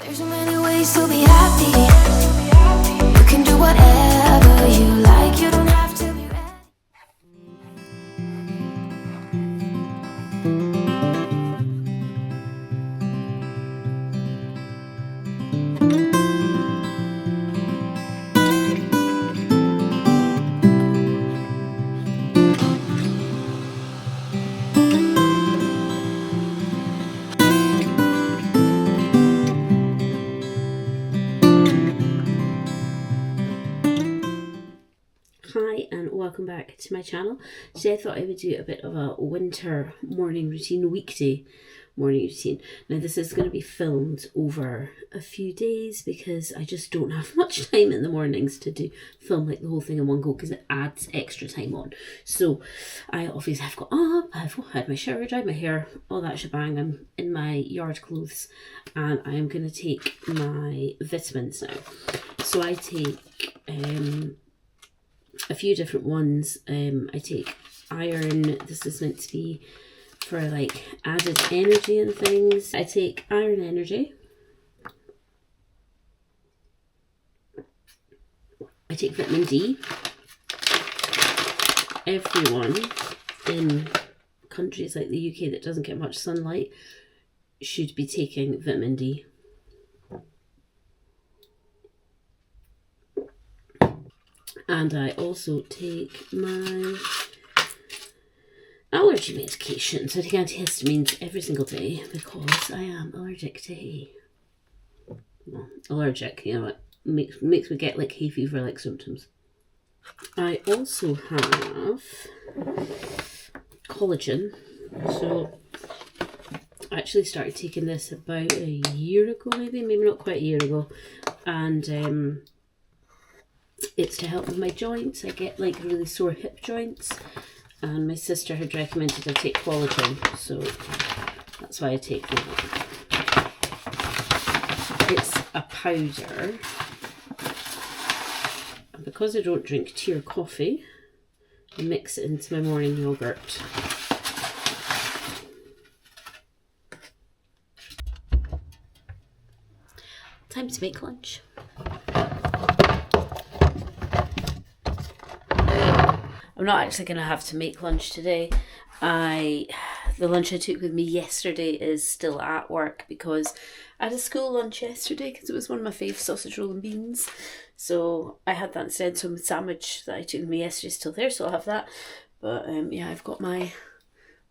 There's so many ways to be happy. You can do whatever you like. You don't have to be ready. Hi and welcome back to my channel. Today I thought I would do a bit of a winter morning routine, weekday morning routine. Now this is going to be filmed over a few days because I just don't have much time in the mornings to film like the whole thing in one go because it adds extra time on. So I obviously have got up, I've had my shower, dried my hair, all that shebang. I'm in my yard clothes and I am going to take my vitamins now. So I take a few different ones. I take iron. This is meant to be for like added energy and things. I take iron energy. I take vitamin D. Everyone in countries like the UK that doesn't get much sunlight should be taking vitamin D. And I also take my allergy medication. So I take antihistamines every single day because I am allergic to hay. Well, allergic, you know, it makes me get like hay fever like symptoms. I also have collagen. So I actually started taking this about a year ago, maybe not quite a year ago. And it's to help with my joints. I get like really sore hip joints and my sister had recommended I take collagen, so that's why I take that. It's a powder, and because I don't drink tea or coffee, I mix it into my morning yogurt. Time to make lunch. I'm not actually going to have to make lunch today. The lunch I took with me yesterday is still at work because I had a school lunch yesterday because it was one of my fave sausage roll and beans. So I had that instead. So my sandwich that I took with me yesterday is still there, so I'll have that. But yeah, I've got my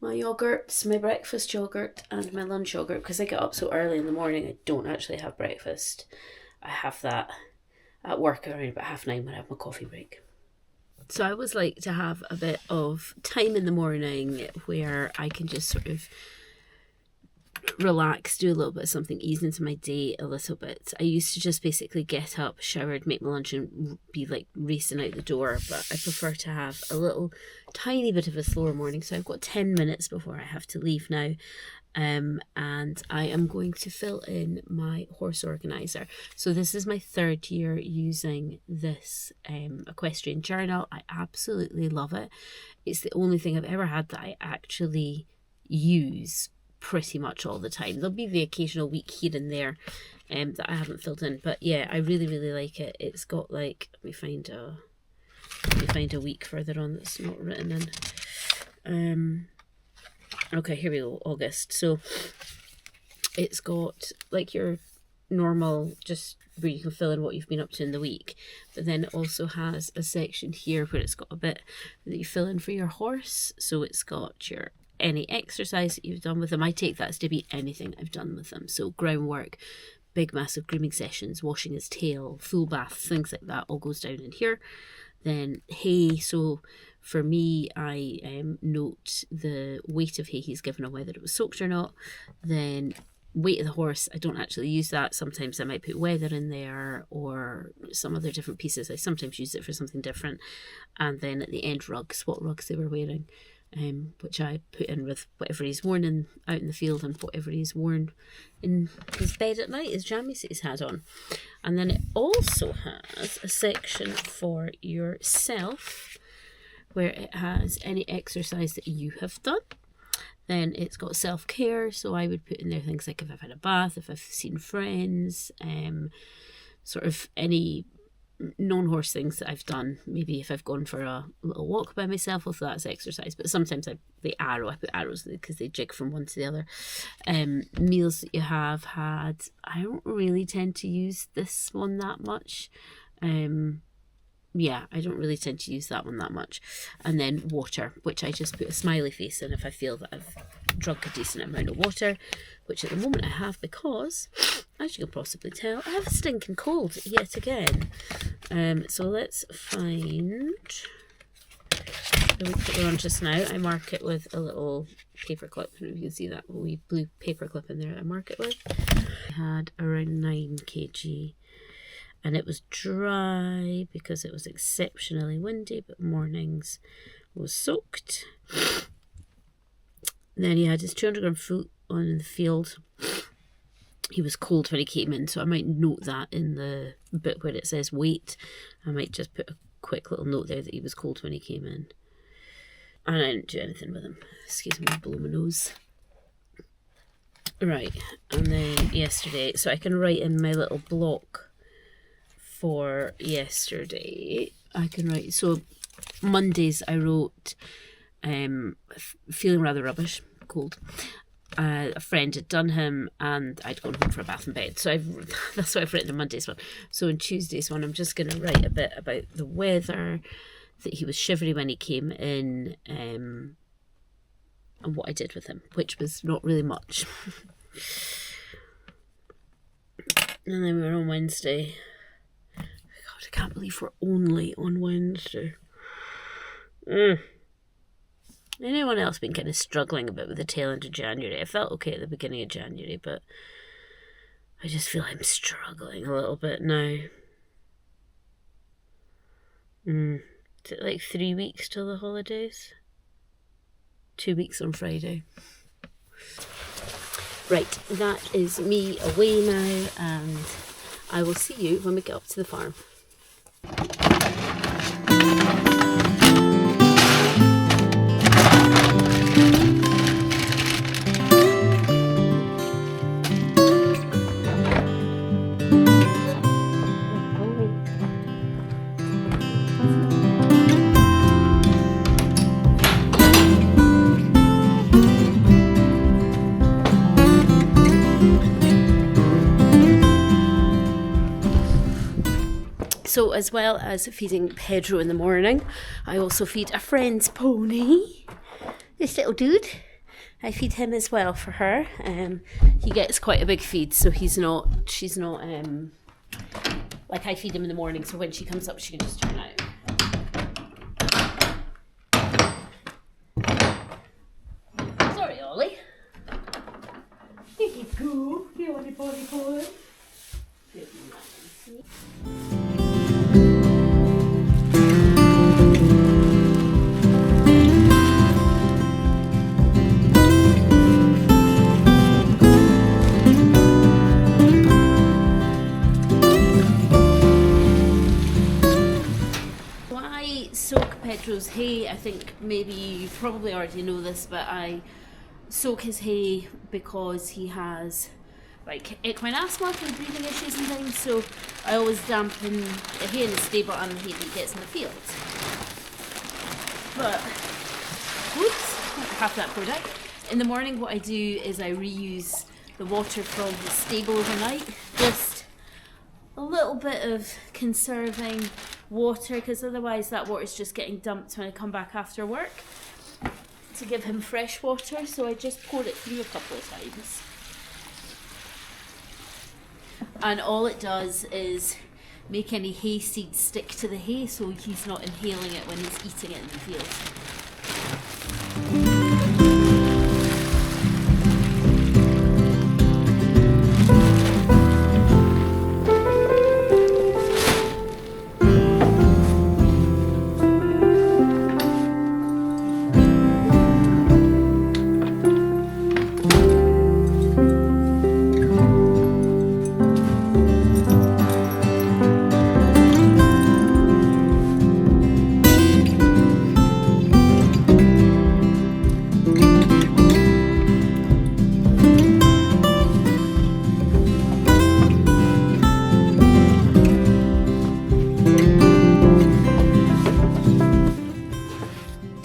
yogurts, my breakfast yogurt and my lunch yogurt because I get up so early in the morning. I don't actually have breakfast. I have that at work around about 9:30 when I have my coffee break. So I always like to have a bit of time in the morning where I can just sort of relax, do a little bit of something, ease into my day a little bit. I used to just basically get up, showered, make my lunch and be like racing out the door, but I prefer to have a little tiny bit of a slower morning. So I've got 10 minutes before I have to leave now. And I am going to fill in my horse organizer. So this is my third year using this equestrian journal. I absolutely love it. It's the only thing I've ever had that I actually use pretty much all the time. There'll be the occasional week here and there that I haven't filled in, but yeah, I really like it. It's got like, let me find a week further on that's not written in. Okay, here we go, August. So it's got like your normal, just where you can fill in what you've been up to in the week, but then it also has a section here where it's got a bit that you fill in for your horse. So it's got your any exercise that you've done with them. I take that as to be anything I've done with them. So groundwork, big massive grooming sessions, washing his tail, full baths, things like that all goes down in here. Then hay, so for me, I note the weight of hay he's given on whether it was soaked or not. Then weight of the horse, I don't actually use that. Sometimes I might put weather in there or some other different pieces. I sometimes use it for something different. And then at the end, rugs, what rugs they were wearing, which I put in with whatever he's worn out in the field and whatever he's worn in his bed at night, his jammies that he's had on. And then it also has a section for yourself where it has any exercise that you have done. Then it's got self-care, so I would put in there things like if I've had a bath, if I've seen friends, sort of any non-horse things that I've done. Maybe if I've gone for a little walk by myself, if that's exercise. But sometimes I put arrows because they jig from one to the other. Meals that you have had. I don't really tend to use this one that much. Yeah, I don't really tend to use that one that much. And then water, which I just put a smiley face in if I feel that I've drunk a decent amount of water, which at the moment I have because, as you can possibly tell, I have a stinking cold yet again. So let's find the week that we're on just now. I mark it with a little paper clip. I don't know if you can see that wee blue paper clip in there I mark it with. I had around 9 kg. And it was dry because it was exceptionally windy, but mornings was soaked. Then he had his 200 gram foot on in the field. He was cold when he came in, so I might note that in the bit where it says weight. I might just put a quick little note there that he was cold when he came in. And I didn't do anything with him. Excuse me, blow my nose. Right, and then yesterday, so I can write in my little block for yesterday. I can write, so Mondays I wrote feeling rather rubbish, cold. A friend had done him and I'd gone home for a bath and bed, so that's what I've written in Monday's one. So in Tuesday's one I'm just going to write a bit about the weather, that he was shivery when he came in, and what I did with him, which was not really much. And then we were on Wednesday. God, I can't believe we're only on Wednesday. Anyone else been kind of struggling a bit with the tail end of January? I felt okay at the beginning of January, but I just feel I'm struggling a little bit now. Is it like 3 weeks till the holidays? 2 weeks on Friday. Right, that is me away now, and I will see you when we get up to the farm. So as well as feeding Pedro in the morning, I also feed a friend's pony. This little dude. I feed him as well for her. He gets quite a big feed, so she's not, like I feed him in the morning, so when she comes up she can just turn out. Sorry, Ollie. Here you go, you only body boy. Good man. Pedro's hay, I think maybe you probably already know this, but I soak his hay because he has like equine asthma and breathing issues and things, so I always dampen the hay in the stable and the hay that he gets in the field. But, whoops, half that poured out. In the morning what I do is I reuse the water from the stable overnight, just a little bit of conserving water, because otherwise that water is just getting dumped when I come back after work, to give him fresh water. So I just pour it through a couple of times, and all it does is make any hay seeds stick to the hay, so he's not inhaling it when he's eating it in the field.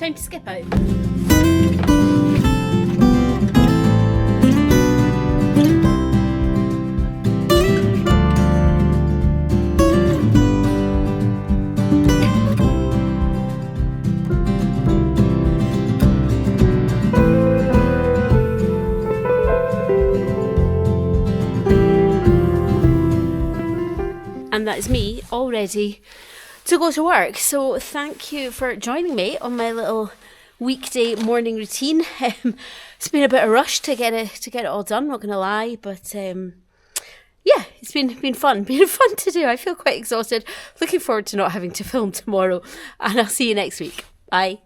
time to skip out. And that is me all ready to go to work. So thank you for joining me on my little weekday morning routine. It's been a bit of a rush to get it all done, not gonna lie, but yeah, it's been fun. Been fun to do. I feel quite exhausted. Looking forward to not having to film tomorrow, and I'll see you next week. Bye.